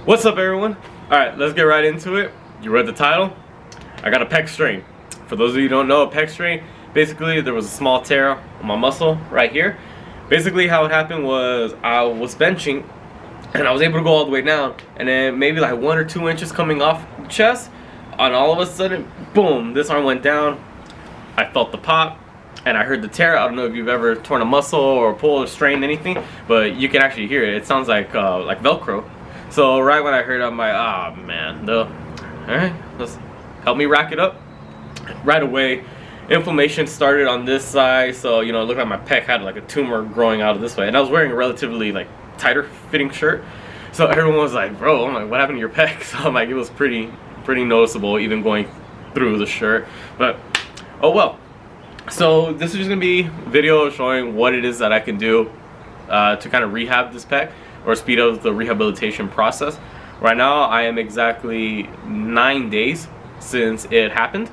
What's up, everyone? Alright, let's get right into it. You read the title. I got a pec strain. For those of you who don't know, a pec strain, basically there was a small tear on my muscle right here. Basically how it happened was I was benching and I was able to go all the way down, and then maybe like 1 or 2 inches coming off the chest, and all of a sudden, boom, this arm went down. I felt the pop and I heard the tear. I don't know if you've ever torn a muscle or pulled or strained anything, but you can actually hear it. It sounds like Velcro. So right when I heard it, I'm like, ah, man, alright, let's help me rack it up. Right away, inflammation started on this side, so it looked like my pec had like a tumor growing out of this way, and I was wearing a relatively like tighter fitting shirt, so everyone was like, bro, I'm like, what happened to your pec? So I'm like, it was pretty noticeable even going through the shirt, but oh well. So this is just gonna be a video showing what it is that I can do to kind of rehab this pec, or speed up the rehabilitation process. Right now I am exactly 9 days since it happened.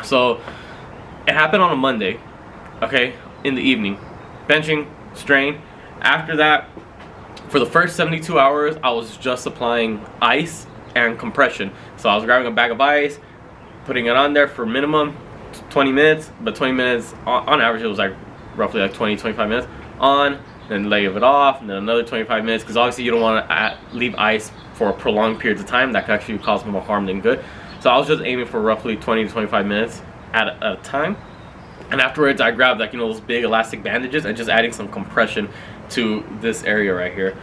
So it happened on a Monday, okay, in the evening, benching, strain. After that, for the first 72 hours I was just applying ice and compression. So I was grabbing a bag of ice, putting it on there for minimum 20 minutes, but 20 minutes on average, it was like roughly like 20-25 minutes on, then lay it off, and then another 25 minutes, because obviously you don't want to leave ice for a prolonged period of time. That could actually cause more harm than good. So I was just aiming for roughly 20 to 25 minutes at a time. And afterwards I grabbed like those big elastic bandages and just adding some compression to this area right here.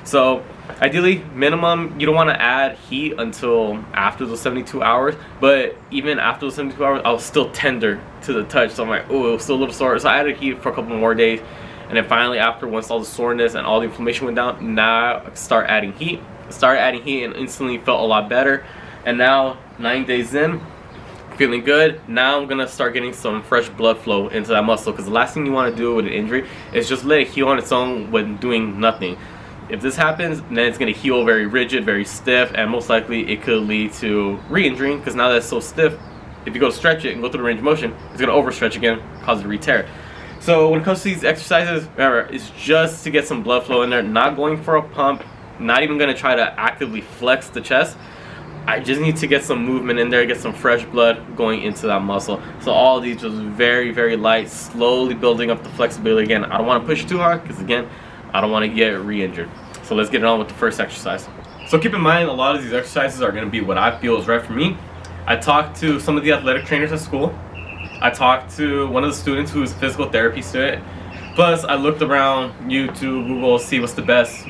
So ideally, minimum, you don't want to add heat until after those 72 hours, but even after those 72 hours I was still tender to the touch, so I'm like, oh, it was still a little sore. So I added heat for a couple more days, and then finally, after once all the soreness and all the inflammation went down, now I start adding heat. Started adding heat and instantly felt a lot better. And now 9 days in, feeling good. Now I'm gonna start getting some fresh blood flow into that muscle, because the last thing you want to do with an injury is just let it heal on its own when doing nothing. If this happens, then it's gonna heal very rigid, very stiff, and most likely it could lead to re-injuring, because now that it's so stiff, if you go to stretch it and go through the range of motion, it's gonna overstretch again, cause it to re-tear. So when it comes to these exercises, remember, it's just to get some blood flow in there, not going for a pump, not even going to try to actively flex the chest. I just need to get some movement in there, get some fresh blood going into that muscle. So all of these just very, very light, slowly building up the flexibility. Again, I don't want to push too hard, because again, I don't want to get re-injured. So let's get on with the first exercise. So keep in mind, a lot of these exercises are going to be what I feel is right for me. I talked to some of the athletic trainers at school. I talked to one of the students who's a physical therapy student. Plus, I looked around YouTube, Google, see what's the best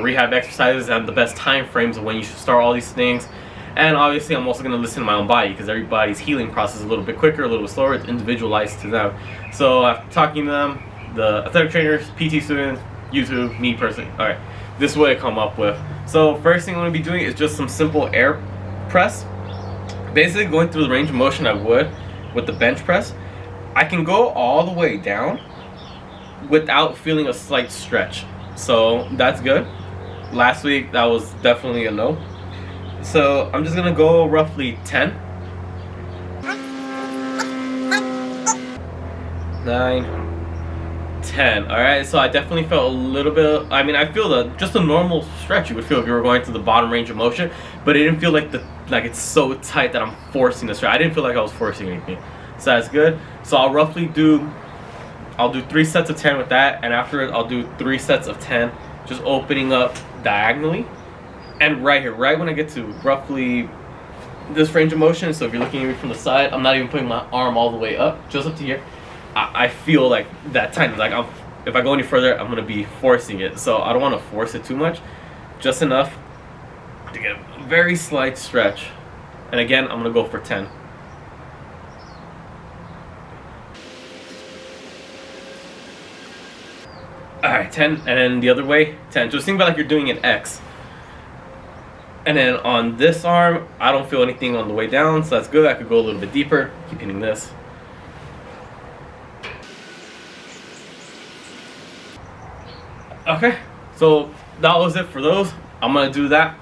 rehab exercises and the best time frames of when you should start all these things. And obviously, I'm also going to listen to my own body, because everybody's healing process is a little bit quicker, a little bit slower. It's individualized to them. So after talking to them, the athletic trainers, PT students, YouTube, me personally, all right, this is what I come up with. So first thing I'm going to be doing is just some simple air press. Basically going through the range of motion I would with the bench press. I can go all the way down without feeling a slight stretch, so that's good. Last week that was definitely a no, so I'm just gonna go roughly 10, 9, 10. All right, so I definitely felt a little bit, I mean, I feel just a normal stretch you would feel if you were going to the bottom range of motion, but it didn't feel like it's so tight that I'm forcing the stretch. I didn't feel like I was forcing anything, so that's good. So I'll do 3 sets of 10 with that, and after it I'll do 3 sets of 10 just opening up diagonally. And right here, right when I get to roughly this range of motion, so if you're looking at me from the side, I'm not even putting my arm all the way up, just up to here, I feel like that tightness, like if I go any further I'm gonna be forcing it. So I don't want to force it too much, just enough to get a very slight stretch. And again, I'm gonna go for 10. Alright, 10, and then the other way, 10. Just think about like you're doing an X. And then on this arm, I don't feel anything on the way down, so that's good. I could go a little bit deeper, keep hitting this. Okay, so that was it for those. I'm gonna do that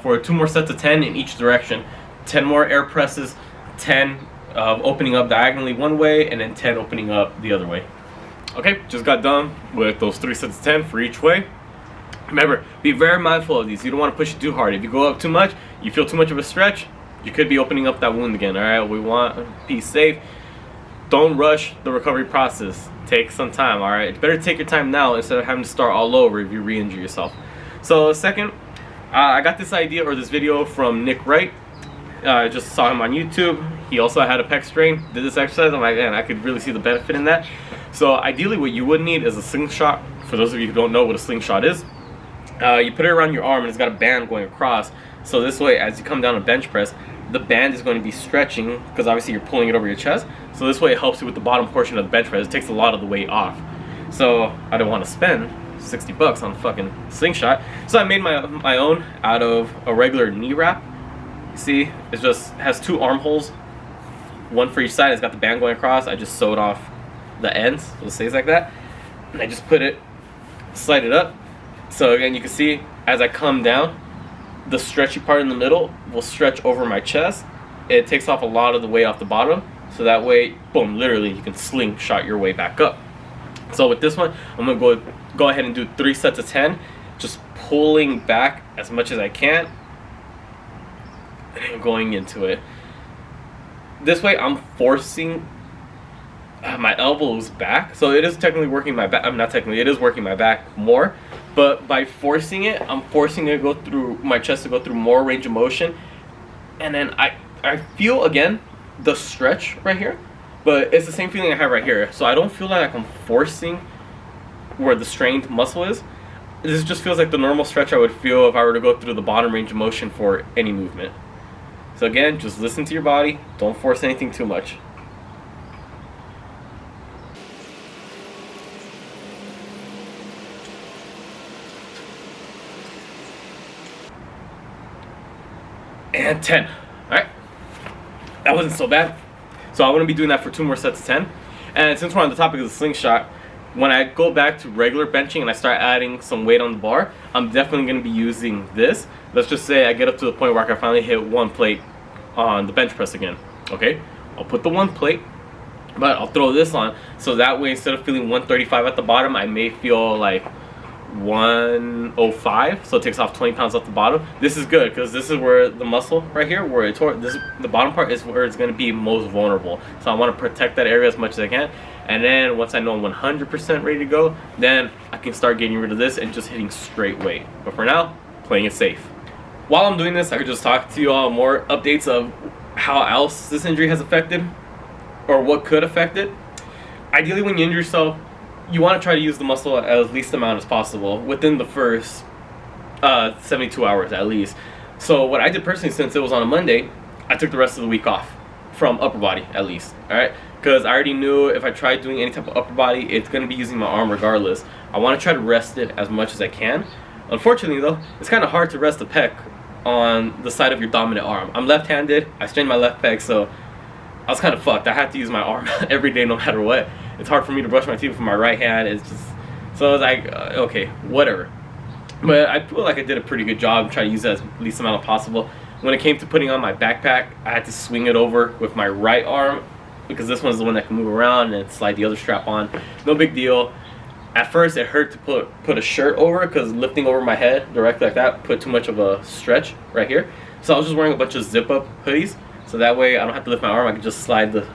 for 2 more sets of 10 in each direction. 10 more air presses, 10 opening up diagonally one way, and then 10 opening up the other way. Okay, just got done with those 3 sets of 10 for each way. Remember, be very mindful of these. You don't want to push it too hard. If you go up too much, you feel too much of a stretch, you could be opening up that wound again. All right, we want to be safe. Don't rush the recovery process. Take some time. All right, it's better to take your time now instead of having to start all over if you re-injure yourself. So second, I got this idea or this video from Nick Wright. I just saw him on YouTube. He also had a pec strain, did this exercise. I'm like, man, I could really see the benefit in that. So ideally what you would need is a slingshot. For those of you who don't know what a slingshot is, you put it around your arm and it's got a band going across. So this way, as you come down a bench press, the band is going to be stretching because obviously you're pulling it over your chest. So this way it helps you with the bottom portion of the bench press. It takes a lot of the weight off. So I don't want to spend 60 bucks on a fucking slingshot. So I made my own out of a regular knee wrap. You see, it just has two armholes, one for each side. It's got the band going across. I just sewed off the ends, so it stays like that. And I just put it, slide it up. So again, you can see as I come down, the stretchy part in the middle will stretch over my chest. It takes off a lot of the weight off the bottom. So that way, boom, literally you can slingshot your way back up. So with this one, I'm gonna go ahead and do 3 sets of 10, just pulling back as much as I can and going into it. This way I'm forcing my elbows back. So it is technically working my back. I'm not technically, it is working my back more. But by forcing it, I'm forcing it to go through my chest, to go through more range of motion. And then I feel again the stretch right here, but it's the same feeling I have right here. So I don't feel like I'm forcing where the strained muscle is. This just feels like the normal stretch I would feel if I were to go through the bottom range of motion for any movement. So again, just listen to your body. Don't force anything too much. And 10. Alright. That wasn't so bad. So I'm going to be doing that for 2 more sets of 10. And since we're on the topic of the slingshot, when I go back to regular benching and I start adding some weight on the bar, I'm definitely going to be using this. Let's just say I get up to the point where I can finally hit 1 plate on the bench press again. Okay, I'll put the 1 plate, but I'll throw this on, so that way instead of feeling 135 at the bottom, I may feel like 105. So it takes off 20 pounds off the bottom. This is good because this is where the muscle right here, where it tore, this, the bottom part is where it's going to be most vulnerable. So I want to protect that area as much as I can. And then once I know I'm 100% ready to go, then I can start getting rid of this and just hitting straight weight. But for now, playing it safe. While I'm doing this, I could just talk to you all more updates of how else this injury has affected, or what could affect it. Ideally, when you injure yourself, you want to try to use the muscle as least amount as possible within the first 72 hours at least. So what I did personally, since it was on a Monday, I took the rest of the week off from upper body at least. All right, because I already knew if I tried doing any type of upper body, it's going to be using my arm regardless. I want to try to rest it as much as I can. Unfortunately though, it's kind of hard to rest the pec on the side of your dominant arm. I'm left-handed, I strained my left pec, so I was kind of fucked. I had to use my arm every day no matter what. It's hard for me to brush my teeth with my right hand. It's just, so I was like, okay, whatever. But I feel like I did a pretty good job trying to use that as least amount of possible. When it came to putting on my backpack, I had to swing it over with my right arm because this one's the one that can move around and slide the other strap on. No big deal. At first it hurt to put a shirt over because lifting over my head directly like that put too much of a stretch right here. So I was just wearing a bunch of zip up hoodies, so that way I don't have to lift my arm. I can just slide the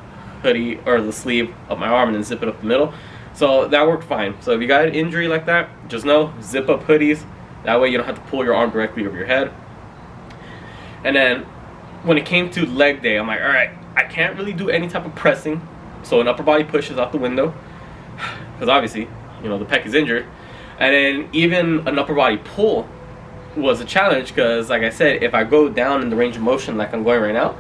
hoodie or the sleeve up my arm and then zip it up the middle. So that worked fine. So if you got an injury like that, just know, zip up hoodies. That way you don't have to pull your arm directly over your head. And then when it came to leg day, I'm like, all right, I can't really do any type of pressing. So an upper body push is out the window because obviously, you know, the pec is injured. And then even an upper body pull was a challenge because, like I said, if I go down in the range of motion like I'm going right now,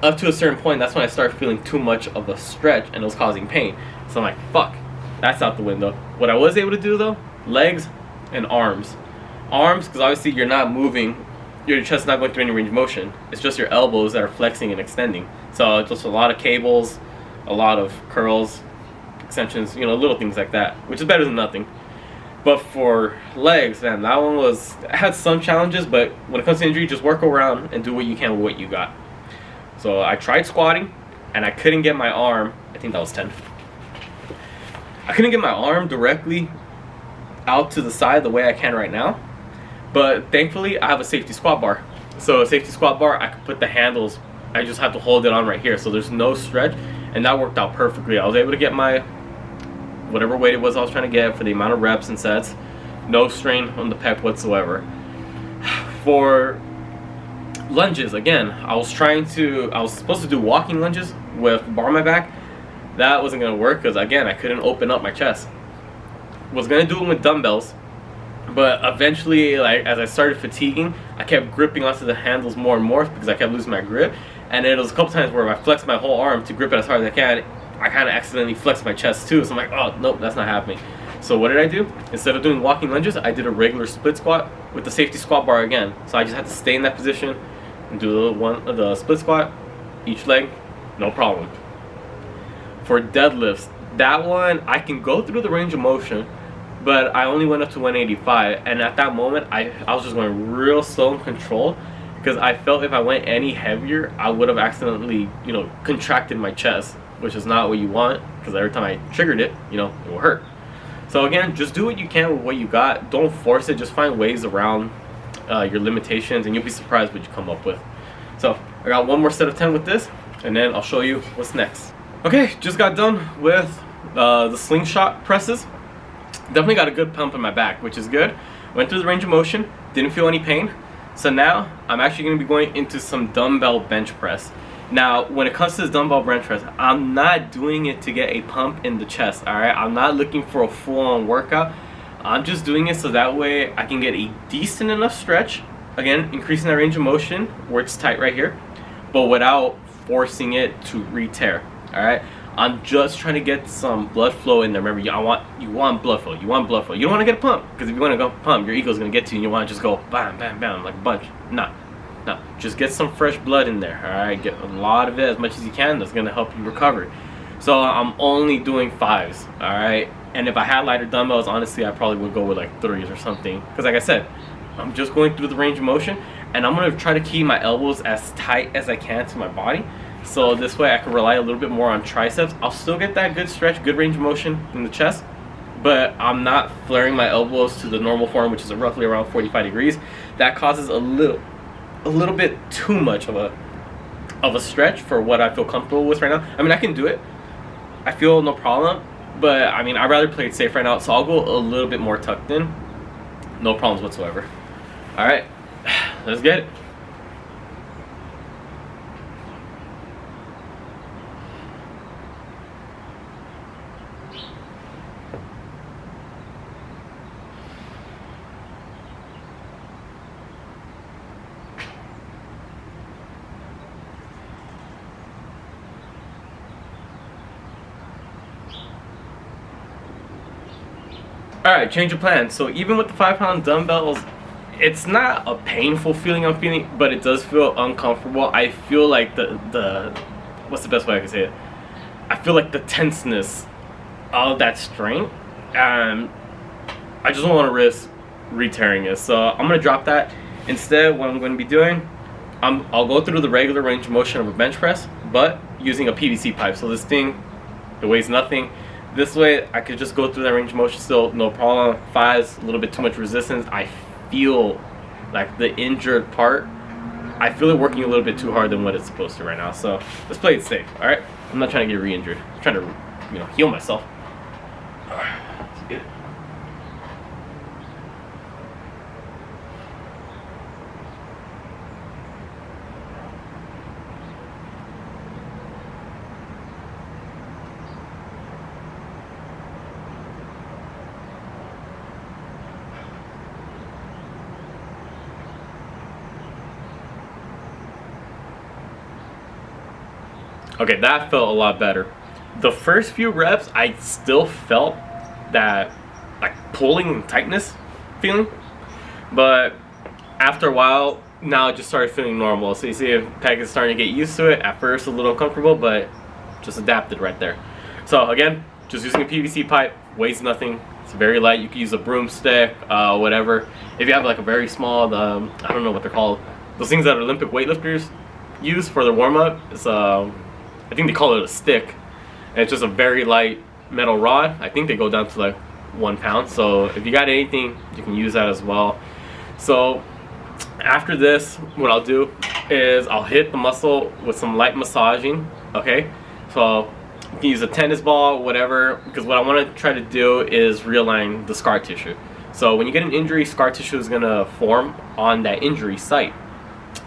up to a certain point, that's when I start feeling too much of a stretch and it was causing pain. So I'm like, fuck, that's out the window. What I was able to do though, legs and arms. Arms, because obviously you're not moving, your chest is not going through any range of motion. It's just your elbows that are flexing and extending. So just a lot of cables, a lot of curls, extensions, you know, little things like that, which is better than nothing. But for legs, man, that one had some challenges, but when it comes to injury, just work around and do what you can with what you got. So I tried squatting and I couldn't get my arm, I think that was 10. I couldn't get my arm directly out to the side the way I can right now. But thankfully, I have a safety squat bar. So a safety squat bar, I can put the handles, I just have to hold it on right here. So there's no stretch, and that worked out perfectly. I was able to get my, whatever weight it was I was trying to get for the amount of reps and sets. No strain on the pec whatsoever. For lunges, again, I was supposed to do walking lunges with bar on my back. That wasn't gonna work because, again, I couldn't open up my chest. Was gonna do it with dumbbells, but eventually, like, as I started fatiguing, I kept gripping onto the handles more and more because I kept losing my grip. And it was a couple times where I flexed my whole arm to grip it as hard as I can. I kind of accidentally flexed my chest too, so I'm like, oh nope, that's not happening. So what did I do? Instead of doing walking lunges, I did a regular split squat with the safety squat bar again. So I just had to stay in that position and do the split squat, each leg, no problem. For deadlifts, that one I can go through the range of motion, but I only went up to 185, and at that moment I was just going real slow and controlled because I felt if I went any heavier, I would have accidentally, contracted my chest, which is not what you want because every time I triggered it, it will hurt. So again, just do what you can with what you got. Don't force it. Just find ways around your limitations, and you'll be surprised what you come up with. So I got one more set of 10 with this, and then I'll show you what's next. Okay, just got done with the slingshot presses. Definitely got a good pump in my back, which is good. Went through the range of motion, didn't feel any pain. So now I'm actually going to be going into some dumbbell bench press. Now, when it comes to this dumbbell bench press, I'm not doing it to get a pump in the chest, alright? I'm not looking for a full-on workout. I'm just doing it so that way I can get a decent enough stretch. Again, increasing that range of motion where it's tight right here, but without forcing it to re-tear, alright? I'm just trying to get some blood flow in there. Remember, you want blood flow. You want blood flow. You don't want to get a pump, because if you want to go pump, your ego's going to get to you and you want to just go bam, bam, bam, like a bunch. Nah. No, just get some fresh blood in there, alright? Get a lot of it, as much as you can. That's going to help you recover. So I'm only doing 5s, alright? And if I had lighter dumbbells, honestly, I probably would go with like 3s or something. Because like I said, I'm just going through the range of motion, and I'm going to try to keep my elbows as tight as I can to my body. So this way I can rely a little bit more on triceps. I'll still get that good stretch, good range of motion in the chest, but I'm not flaring my elbows to the normal form, which is roughly around 45 degrees. That causes a little bit too much of a stretch for what I feel comfortable with right now. I mean, I can do it. I feel no problem, but I mean, I'd rather play it safe right now, so I'll go a little bit more tucked in. No problems whatsoever. All right, let's get it. Alright, change of plan. So even with the 5-pound dumbbells, it's not a painful feeling I'm feeling, but it does feel uncomfortable. I feel like the what's the best way I can say it? I feel like the tenseness of that strain, and I just don't want to risk re-tearing it. So I'm going to drop that. Instead, what I'm going to be doing, I'll go through the regular range of motion of a bench press, but using a PVC pipe. So this thing, it weighs nothing. This way, I could just go through that range of motion still, no problem. 5s, a little bit too much resistance. I feel like the injured part, I feel it working a little bit too hard than what it's supposed to right now. So let's play it safe, all right? I'm not trying to get re-injured. I'm trying to, heal myself. All right, let's get it. Okay, that felt a lot better. The first few reps, I still felt that like pulling and tightness feeling, but after a while, now it just started feeling normal. So you see, if pec is starting to get used to it. At first, a little uncomfortable, but just adapted right there. So again, just using a PVC pipe, weighs nothing. It's very light. You can use a broomstick, whatever. If you have like a very small, I don't know what they're called, those things that Olympic weightlifters use for their warm up. It's I think they call it a stick, and it's just a very light metal rod. I think they go down to like 1 pound. So if you got anything, you can use that as well. So after this, what I'll do is I'll hit the muscle with some light massaging. Okay, so you can use a tennis ball, whatever, because what I want to try to do is realign the scar tissue. So when you get an injury, scar tissue is going to form on that injury site.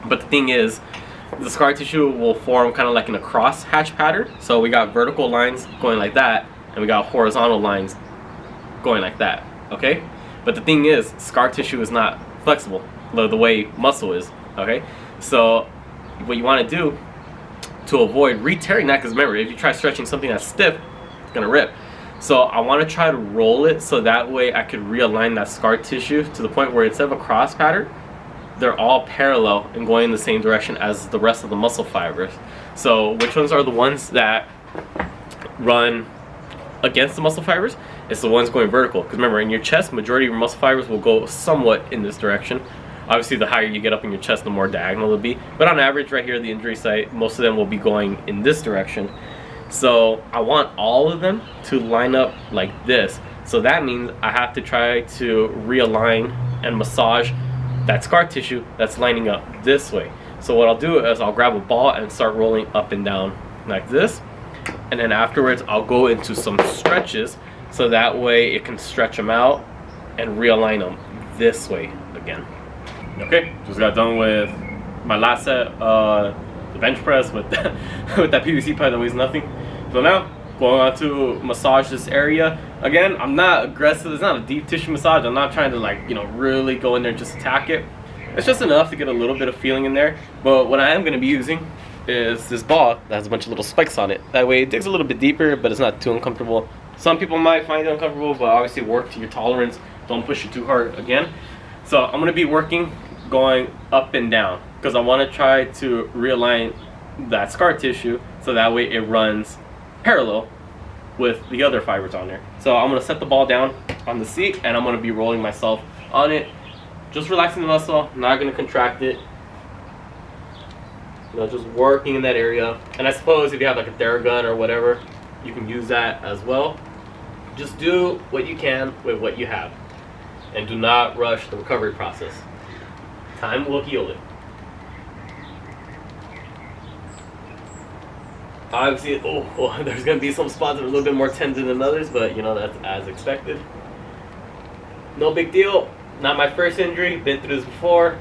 But the thing is, the scar tissue will form kind of like in a cross hatch pattern. So we got vertical lines going like that, and we got horizontal lines going like that. Okay, but the thing is, scar tissue is not flexible the way muscle is. Okay, so what you want to do to avoid re-tearing that, because remember, if you try stretching something that's stiff, it's gonna rip. So I want to try to roll it so that way I could realign that scar tissue to the point where instead of a cross pattern, they're all parallel and going in the same direction as the rest of the muscle fibers. So which ones are the ones that run against the muscle fibers? It's the ones going vertical, because remember, in your chest, majority of your muscle fibers will go somewhat in this direction. Obviously, the higher you get up in your chest, the more diagonal it'll be. But on average, right here at the injury site, most of them will be going in this direction. So I want all of them to line up like this. So that means I have to try to realign and massage that scar tissue that's lining up this way. So what I'll do is I'll grab a ball and start rolling up and down like this. And then afterwards, I'll go into some stretches so that way it can stretch them out and realign them this way again. Okay, just got done with my last set, the bench press with that, with that PVC pipe that weighs nothing. So now, going on to massage this area. Again, I'm not aggressive, it's not a deep tissue massage. I'm not trying to, like, you know, really go in there and just attack it. It's just enough to get a little bit of feeling in there. But what I am going to be using is this ball that has a bunch of little spikes on it. That way it digs a little bit deeper, but it's not too uncomfortable. Some people might find it uncomfortable, but obviously work to your tolerance. Don't push it too hard again. So I'm going to be working going up and down because I want to try to realign that scar tissue so that way it runs parallel with the other fibers on there. So I'm going to set the ball down on the seat and I'm going to be rolling myself on it, just relaxing the muscle, not going to contract it, you know, just working in that area. And I suppose if you have like a Theragun or whatever, you can use that as well. Just do what you can with what you have and do not rush the recovery process. Time will heal it. Obviously, there's going to be some spots that are a little bit more tender than others, but you know, that's as expected. No big deal. Not my first injury, been through this before.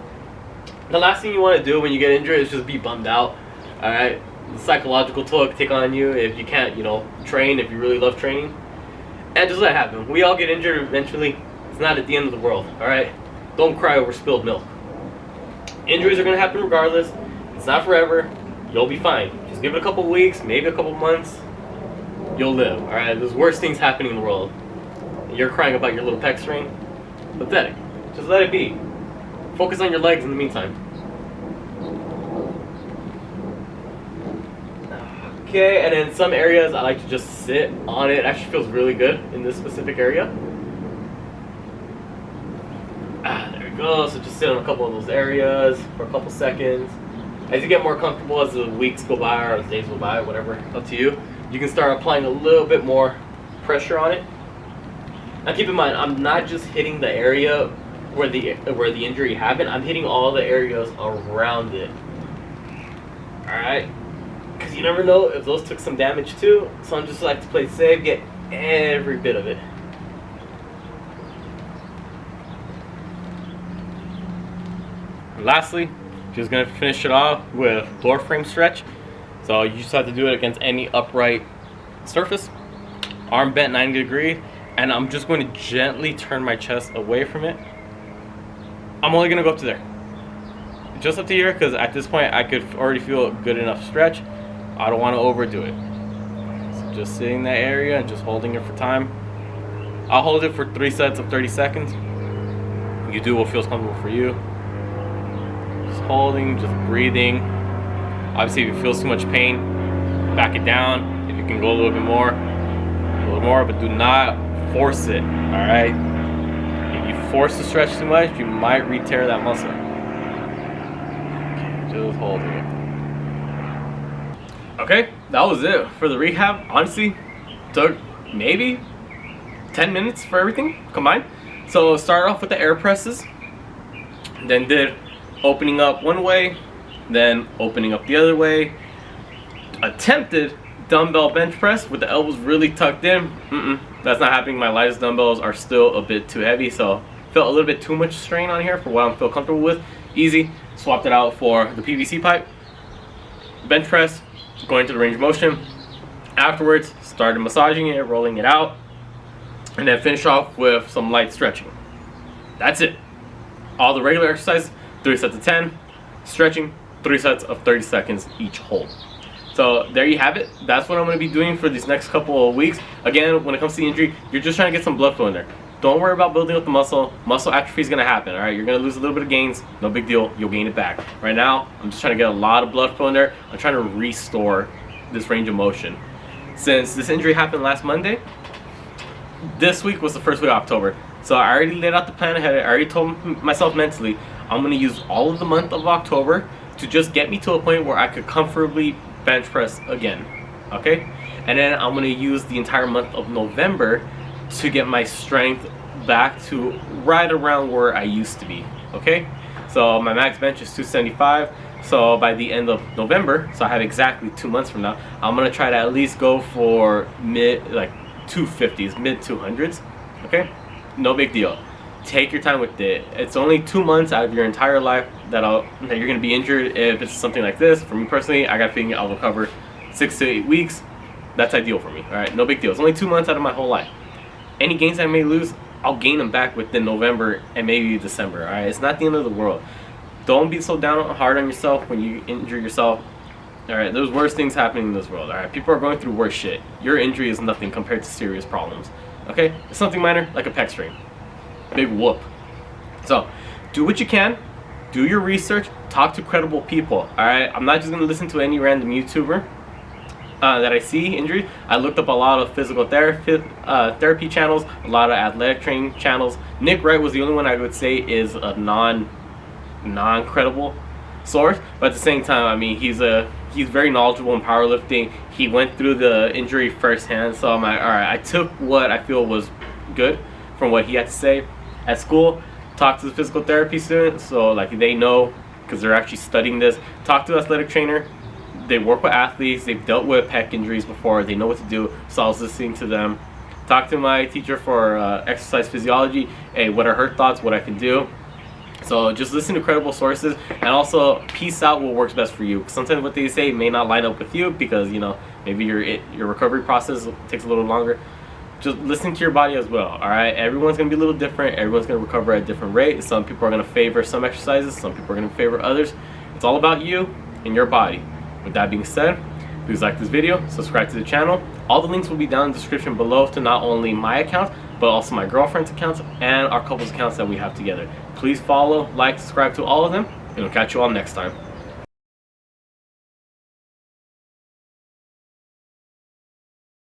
The last thing you want to do when you get injured is just be bummed out. Alright, the psychological toll it can take on you if you can't, you know, train, if you really love training. And just let it happen. We all get injured eventually. It's not at the end of the world, alright? Don't cry over spilled milk. Injuries are going to happen regardless. It's not forever. You'll be fine. Just give it a couple weeks, maybe a couple months. You'll live. Alright, there's worse things happening in the world. You're crying about your little pec strain. Pathetic. Just let it be. Focus on your legs in the meantime. Okay, and in some areas I like to just sit on it. It actually feels really good in this specific area. There we go. So just sit on a couple of those areas for a couple seconds. As you get more comfortable, as the weeks go by or the days go by, whatever, up to you, you can start applying a little bit more pressure on it. Now keep in mind, I'm not just hitting the area where the injury happened. I'm hitting all the areas around it. Alright? Because you never know if those took some damage too. So I'm just like to play safe, get every bit of it. And lastly, just going to finish it off with floor frame stretch. So you just have to do it against any upright surface. Arm bent 90 degrees. And I'm just going to gently turn my chest away from it. I'm only going to go up to there. Just up to here, because at this point I could already feel a good enough stretch. I don't want to overdo it. So just sitting in that area and just holding it for time. I'll hold it for 3 sets of 30 seconds. You do what feels comfortable for you. Just holding, just breathing. Obviously if it feels too much pain, back it down. If you can go a little bit more, but do not force it, alright? If you force the stretch too much, you might re-tear that muscle. Okay, just hold it. Okay, that was it for the rehab. Honestly, took maybe 10 minutes for everything combined. So started off with the air presses, then did opening up one way, then opening up the other way. Attempted dumbbell bench press with the elbows really tucked in. That's not happening. My lightest dumbbells are still a bit too heavy, so felt a little bit too much strain on here for what I feel comfortable with. Easy. Swapped it out for the PVC pipe. Bench press, going to the range of motion. Afterwards, started massaging it, rolling it out, and then finish off with some light stretching. That's it. All the regular exercises, 3 sets of 10, stretching, 3 sets of 30 seconds each hold. So there you have it. That's what I'm going to be doing for these next couple of weeks. Again, when it comes to the injury, you're just trying to get some blood flow in there. Don't worry about building up the muscle. Muscle atrophy is going to happen, all right? You're going to lose a little bit of gains. No big deal. You'll gain it back. Right now, I'm just trying to get a lot of blood flow in there. I'm trying to restore this range of motion. Since this injury happened last Monday, this week was the first week of October. So I already laid out the plan ahead. I already told myself mentally, I'm going to use all of the month of October to just get me to a point where I could comfortably bench press again, okay? And then I'm going to use the entire month of November to get my strength back to right around where I used to be, okay? So my max bench is 275. So by the end of November, so I have exactly 2 months from now, I'm going to try to at least go for mid 250s, mid 200s, okay? No big deal. Take your time with it. It's only 2 months out of your entire life that you're going to be injured. If it's something like this, for me personally, I got a feeling I'll recover 6 to 8 weeks. That's ideal for me, all right? No big deal. It's only 2 months out of my whole life. Any gains I may lose, I'll gain them back within November and maybe December, all right? It's not the end of the world. Don't be so hard on yourself when you injure yourself. All right, there's worse things happening in this world, all right? People are going through worse shit. Your injury is nothing compared to serious problems, okay? It's something minor, like a pec strain. Big whoop. So, do what you can. Do your research. Talk to credible people, all right? I'm not just going to listen to any random YouTuber that I see injured. I looked up a lot of physical therapy channels, a lot of athletic training channels. Nick Wright was the only one I would say is a non-credible source, but at the same time, I mean, he's very knowledgeable in powerlifting. He went through the injury firsthand, so I'm like, all right, I took what I feel was good from what he had to say. At school, talk to the physical therapy students, so like they know because they're actually studying this. Talk to the athletic trainer. They work with athletes. They've dealt with pec injuries before. They know what to do. So I was listening to them. Talk to my teacher for exercise physiology. Hey, what are her thoughts? What I can do. So just listen to credible sources, and also piece out what works best for you. Sometimes what they say may not line up with you because, you know, maybe your recovery process takes a little longer. Just listen to your body as well, all right? Everyone's going to be a little different. Everyone's going to recover at a different rate. Some people are going to favor some exercises. Some people are going to favor others. It's all about you and your body. With that being said, please like this video, subscribe to the channel. All the links will be down in the description below to not only my account, but also my girlfriend's accounts and our couple's accounts that we have together. Please follow, like, subscribe to all of them, and we'll catch you all next time.